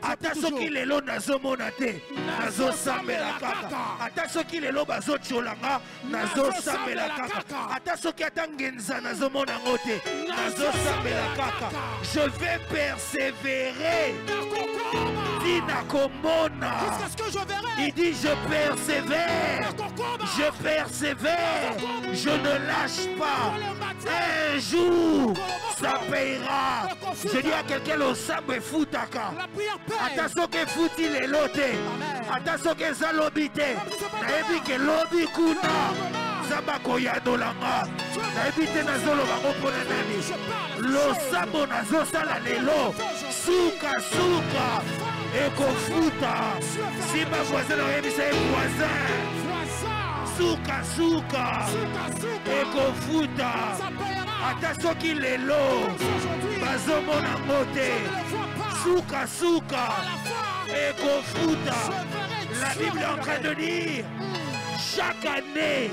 Ata soki lelo nazo mona te nazo sambela kaka. Ata soki lelo bazo tcholanga nazo sambela kaka. Ata soki atangenza nazo mona ngote nazo sambela kaka. Je vais persévérer. Jusqu'à ce que je verrai. Il dit je persévère. Je persévère. Je ne lâche pas. Un jour ça payera. Je dis à quelqu'un le sabre futaka. Attention que fouti les lotés. Attention que ça lobité. Naebi que lobby kuna. Zabako ya dolanga. Naebi te nazolo bango pona nani. Lo sabo nazo sala lelo. Suka suka. Eko futa. Si ma voisine aurait c'est voisin. Suka suka. Eko futa. Attention qu'il est l'eau. Bazomo na mote. Suka suka. Eko futa. La Bible est en train de dire chaque année,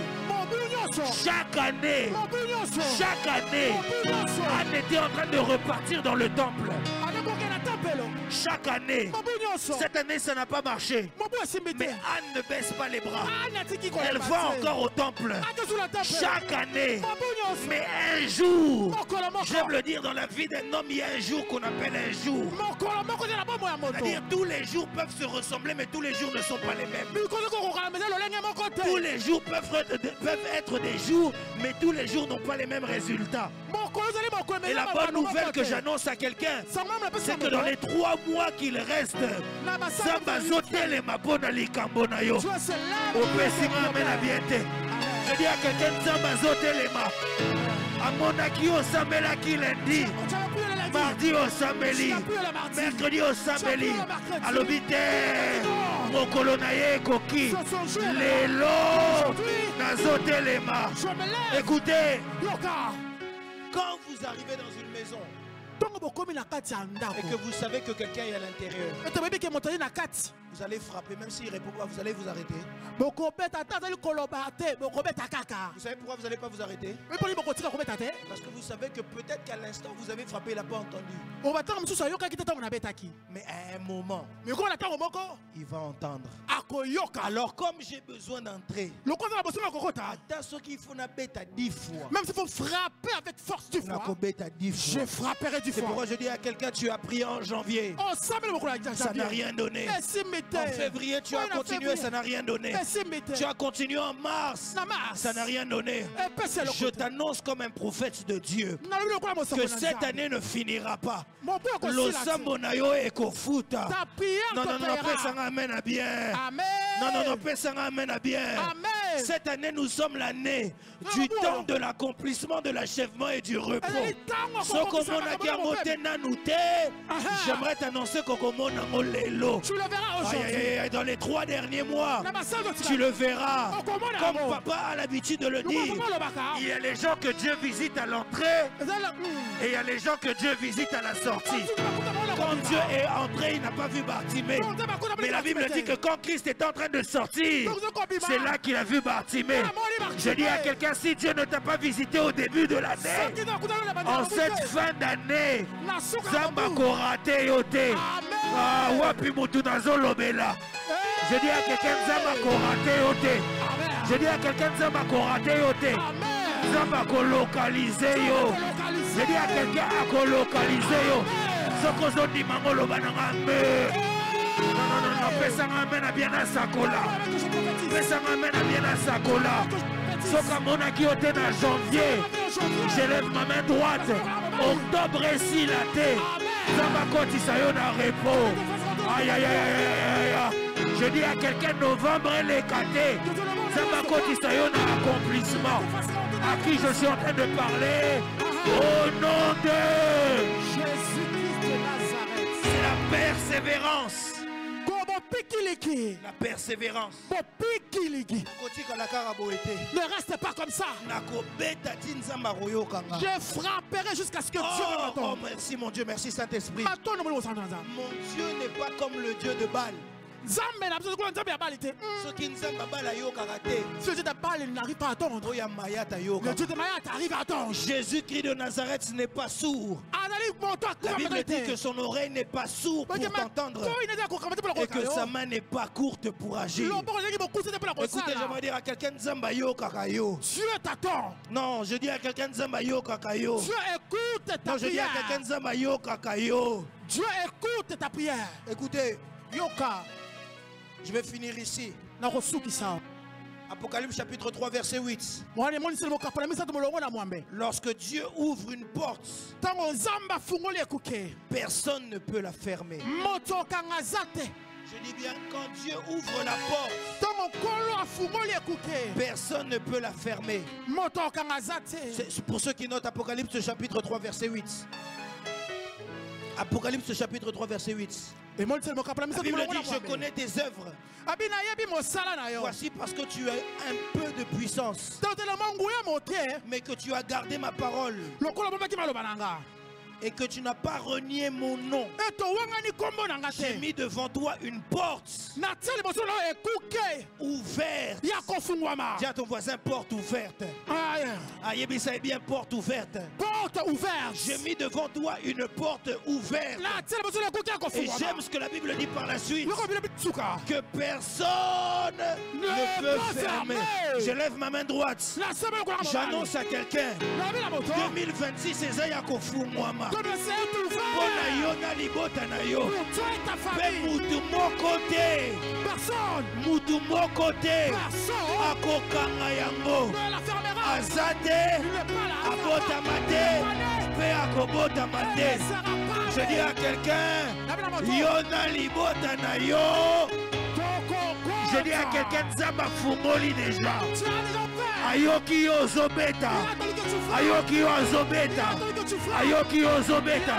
Anne était en train de repartir dans le temple. Chaque année, cette année ça n'a pas marché, mais Anne ne baisse pas les bras, elle va encore au temple chaque année. Mais un jour, j'aime le dire, dans la vie d'un homme il y a un jour qu'on appelle un jour. C'est-à-dire tous les jours peuvent se ressembler, mais tous les jours ne sont pas les mêmes. Tous les jours peuvent être des jours, mais tous les jours n'ont pas les mêmes résultats. Et la bonne nouvelle que j'annonce à quelqu'un, c'est que dans les 3 mois qu'il reste, je dis à quelqu'un, Amonaki au Samelaki lundi, mardi au Sameli, mercredi au Sameli, à l'obité, mon colonaye Koki, Lélo, Nazotelema. Écoutez, quand vous arrivez dans une maison et que vous savez que quelqu'un est à l'intérieur, vous allez frapper, même s'il ne répond pas, vous allez vous arrêter. Vous savez pourquoi vous n'allez pas vous arrêter? Parce que vous savez que peut-être qu'à l'instant vous avez frappé, il n'a pas entendu. Mais à un moment, il va entendre. Alors comme j'ai besoin d'entrer, même s'il faut frapper avec force du fois, je frapperai du fois. C'est pourquoi je dis à quelqu'un, tu as prié en janvier, ça n'a rien donné. En février, tu as continué, ça n'a rien donné. Tu as continué en mars, ça n'a rien donné. Je t'annonce comme un prophète de Dieu que cette année ne finira pas. Losamonayo ekofuta. Non, non, non, pesa amen à bien. Non, non, non, pesa amen à bien. Cette année, nous sommes l'année du temps de l'accomplissement, de l'achèvement et du repos. J'aimerais t'annoncer tu le verras aujourd'hui. Dans les 3 derniers mois, tu le verras. Comme papa a l'habitude de le dire, il y a les gens que Dieu visite à l'entrée et il y a les gens que Dieu visite à la sortie. Quand Dieu est entré, il n'a pas vu Bartimée. Mais la Bible dit que quand Christ est en train de sortir, c'est là qu'il a vu Bartimée. Je dis à quelqu'un, si Dieu ne t'a pas visité au début de l'année, en cette fin d'année, Zamba korate yote. Wapi mutu nazolobela. Je dis à quelqu'un, Zamba korate yote. Je dis à quelqu'un, Zamba korate yote. Zamba kolokalize yo. Je dis à quelqu'un, kolokalize yo. Sokozo di mangolo bananga. Non, non, non. Pesanga mena bien à Sakola. Pesanga mena bien à Sakola. Soka monaki ote na janvier. Je lève ma main droite. Octobre est si laté. Zambakoti sayona repos. Aïe aïe aïe aïe. Je dis à quelqu'un novembre est l'écaté. Zambakoti sayona accomplissement. À qui je suis en train de parler. Au nom de Jésus-Christ de Nazareth. C'est la persévérance. La persévérance. Ne reste pas comme ça. Je frapperai jusqu'à ce que Dieu me m'entende. Oh, merci mon Dieu, merci Saint-Esprit. Mon Dieu n'est pas comme le Dieu de Baal. Ce qui Dieu de Baal n'arrive pas à attendre. Le Dieu de Mayat arrive à attendre. Jésus-Christ de Nazareth n'est pas sourd. La Bible dit que son oreille n'est pas sourde pour t'entendre et que sa main n'est pas courte pour agir. Écoutez, j'aimerais dire à quelqu'un Zambayo Kakayo. Dieu t'attend. Non, je dis à quelqu'un Zambayo Kakayo. Dieu écoute ta prière. Non, je dis à quelqu'un Zambayo Kakayo. Dieu écoute ta prière. Écoutez, Yoka, je vais finir ici. Apocalypse chapitre 3 verset 8. Lorsque Dieu ouvre une porte, personne ne peut la fermer. Je dis bien, quand Dieu ouvre la porte, personne ne peut la fermer. C'est pour ceux qui notent Apocalypse chapitre 3 verset 8. Apocalypse chapitre 3 verset 8. La Bible dit, je connais tes œuvres. Voici parce que tu as un peu de puissance, mais que tu as gardé ma parole et que tu n'as pas renié mon nom. J'ai mis devant toi une porte ouverte. Dis à ton voisin, porte ouverte. Ayebisa est bien, porte ouverte. Porte ouverte. J'ai mis devant toi une porte ouverte. Et j'aime ce que la Bible dit par la suite, que personne ne peut fermer. Je lève ma main droite. J'annonce à quelqu'un, 2026 c'est Zayakofu Mwama. Bona yona libota na yo. Pe mutu moko te. Mutu moko te. Akokanga yango. Azate. Abota mate. Pe akobota mate. Je dis à quelqu'un, yona libota na yo. Je dis à quelqu'un, Zamba fumoli déjà. Ayoki yo zobeta. Ayoki yo zobeta. Ayoki yo zobeta.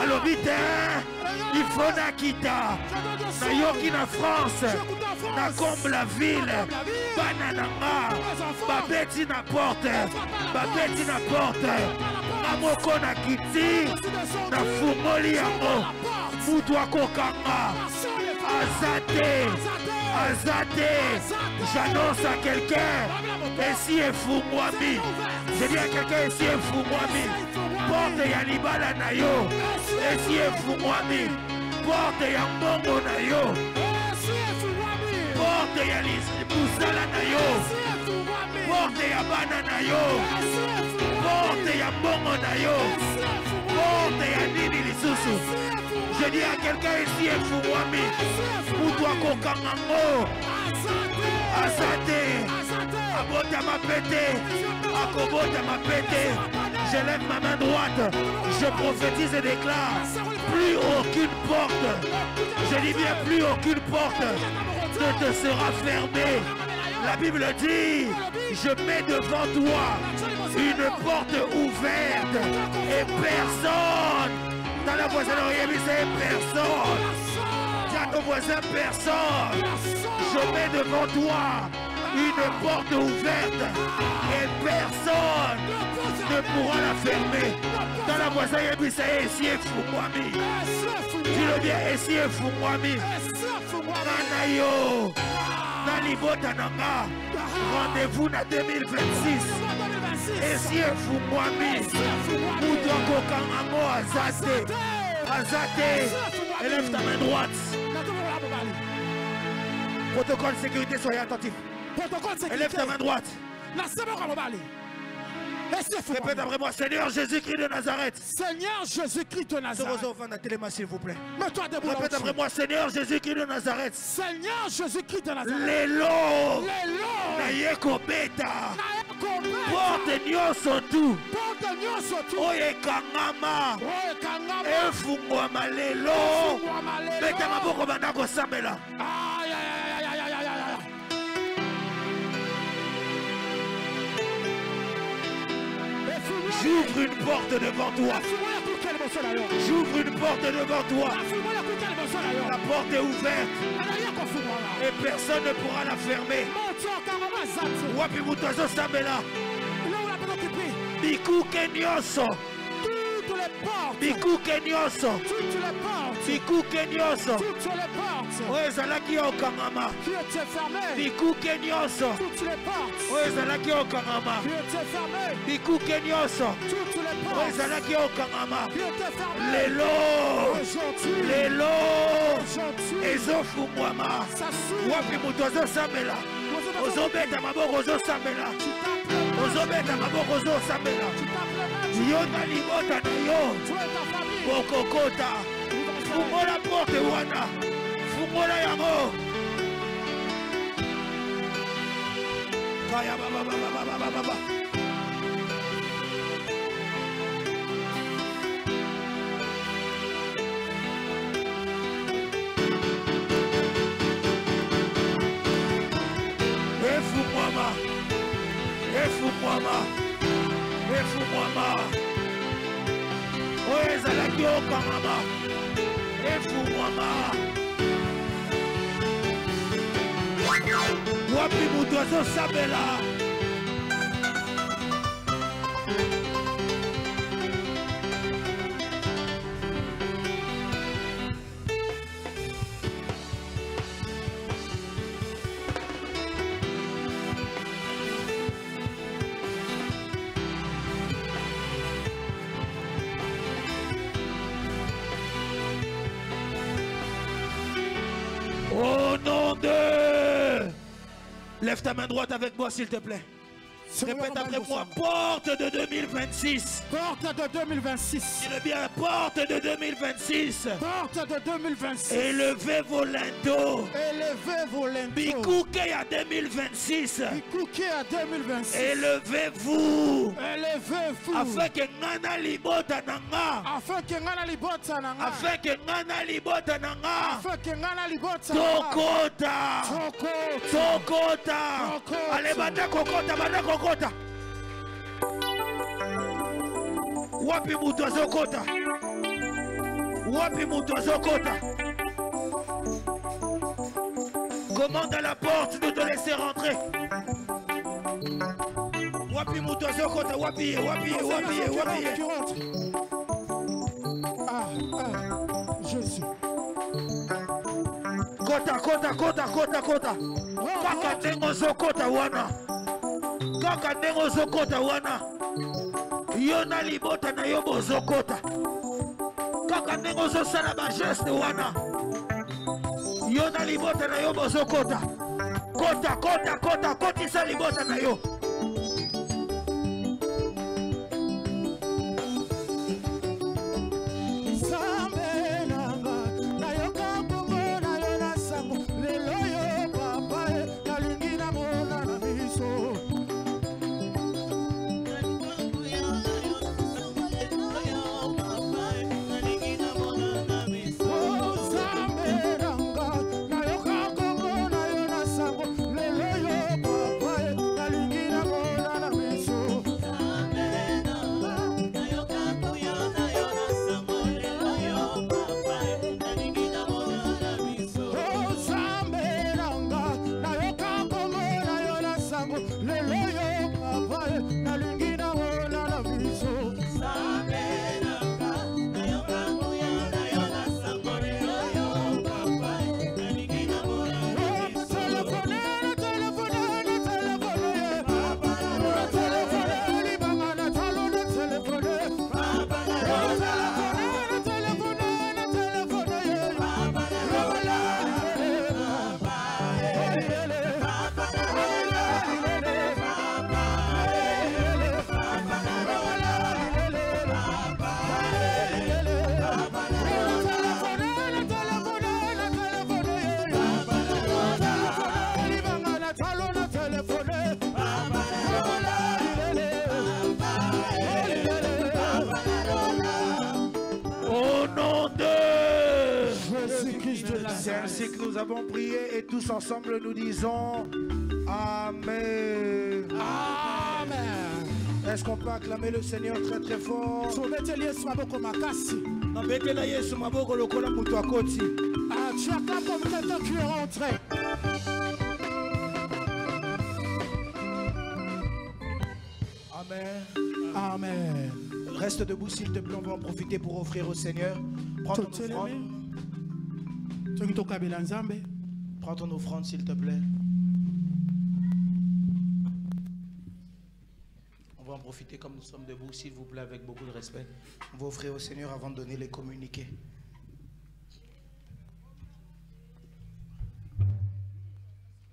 Alors vite, il faut na kita. Nayoki na France. Na comme la ville. Banananga. Babeti na porte. Babeti na porte. Namoko na kiti. Na fumoli yango. Mutu akokanga. Azate. Azate, j'annonce à quelqu'un, ici est fou Mwami. Je dis à quelqu'un, ici est fou Mwami. Porte ya libala na yo, ici est fou Mwami. Porte ya mbongo na yo, porte ya busala na yo, porte ya bana na yo, porte ya mbongo na yo, porte ya nini lisusu. Je dis à quelqu'un ici est fou Mwami. Pour toi kokangango. Azate. Abota ma pété. Akobota ma pété. Je lève ma main droite. Je prophétise et déclare. Plus aucune porte. Je dis bien plus aucune porte ne te sera fermée. La Bible dit, je mets devant toi une porte ouverte et personne. Dans la voisin d'oreille, c'est personne. Dis à ton voisin, personne. Je mets devant toi une porte ouverte et personne ne pourra la fermer. Dans la voisin, c'est ici et fou Mwami. Dis-le bien, ici et fou Mwami. Nanayo. Nalibota nanga. Rendez-vous na 2026. Ici est fou Mwami. Moudou kokangango azate. Azate. Élève ta main droite. Protocole sécurité, soyez attentifs. Élève ta main droite. Répète après moi, Seigneur Jésus-Christ de Nazareth. Seigneur Jésus-Christ de Nazareth. S'il vous plaît. Mets-toi debout. Répète après moi, Seigneur Jésus-Christ de Nazareth. Seigneur Jésus-Christ de Nazareth. Lelo. Lelo. Beta. Porte nyonso tu. Porte nyonso tu. Oye kangama. Oye kangama. Efungwama lelo. Beta maboko banda kosambela. Aïe aïe aïe aïe aïe aïe aïe. J'ouvre une porte devant toi. J'ouvre une porte devant toi. La porte est ouverte. Et personne ne pourra la fermer. Wapi mutozo samela. Bikuke nyonso. Toutes les portes. Bikuke nyonso. Toutes les portes. Bikuke nyonso. Toutes les portes. Oezalaki okangama. Qui était fermé. Bikuke nyonso. Toutes les portes. Oezalaki okangama. Qui était fermé. Bikuke nyonso. Toutes les portes. Oezalaki okangama. Qui était fermé. Lelo. Aujourd'hui. Lelo. Aujourd'hui. Ezofungwama. Ça s'ouvre. Wapi mutozo samela. Ozobeta maboko ozosambela. Ozobeta maboko ozosambela. Yo na libota na yo. Bokokota. Fungola porte wana. Fungola yango. Kaya baba baba baba baba. Efumwama. Oezalaki okangama. Efumwama. Wapi mutu azosambela. Au nom de... Lève ta main droite avec moi s'il te plaît. Répète après moi, porte de 2026. Porte de 2026. Dis-le bien, porte de 2026. Porte de 2026. Élevez vos linteaux. Élevez vos linteaux. Bikouké à 2026. Bikouké à 2026. Élevez-vous. Élevez-vous. Afin que ngana libota nanga. Afin que ngana libota nanga. Afin que ngana libota nanga. Afin que ngana libota nanga. Tokota. Tokota. Allez, banda kokota, banda kokota. Wapi mutu azokota. Wapi mutu azokota. Commande à la porte de te laisser rentrer. Wapi mutu azokota. Wapi, wapi, wapi, wapi. Jésus. Kota, kota, kota, kota, kota. Kaka nengo zokota wana. Kaka nengo zokota wana. Yo na libota na yo bozokota. Kaka nengo zosala ba geste wana. Yo na libota na yo bozokota. Kota, kota, kota, kotisa libota na yo. Ainsi que nous avons prié et tous ensemble nous disons Amen. Amen. Est-ce qu'on peut acclamer le Seigneur très très fort? Tu as qu'un comme quelqu'un qui est rentré. Amen. Amen. Reste debout s'il te plaît, on va en profiter pour offrir au Seigneur. Prends ton offrande. Prends ton offrande s'il te plaît. On va en profiter comme nous sommes debout, s'il vous plaît, avec beaucoup de respect. On va offrir au Seigneur avant de donner les communiqués.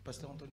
Pasteur Anthony.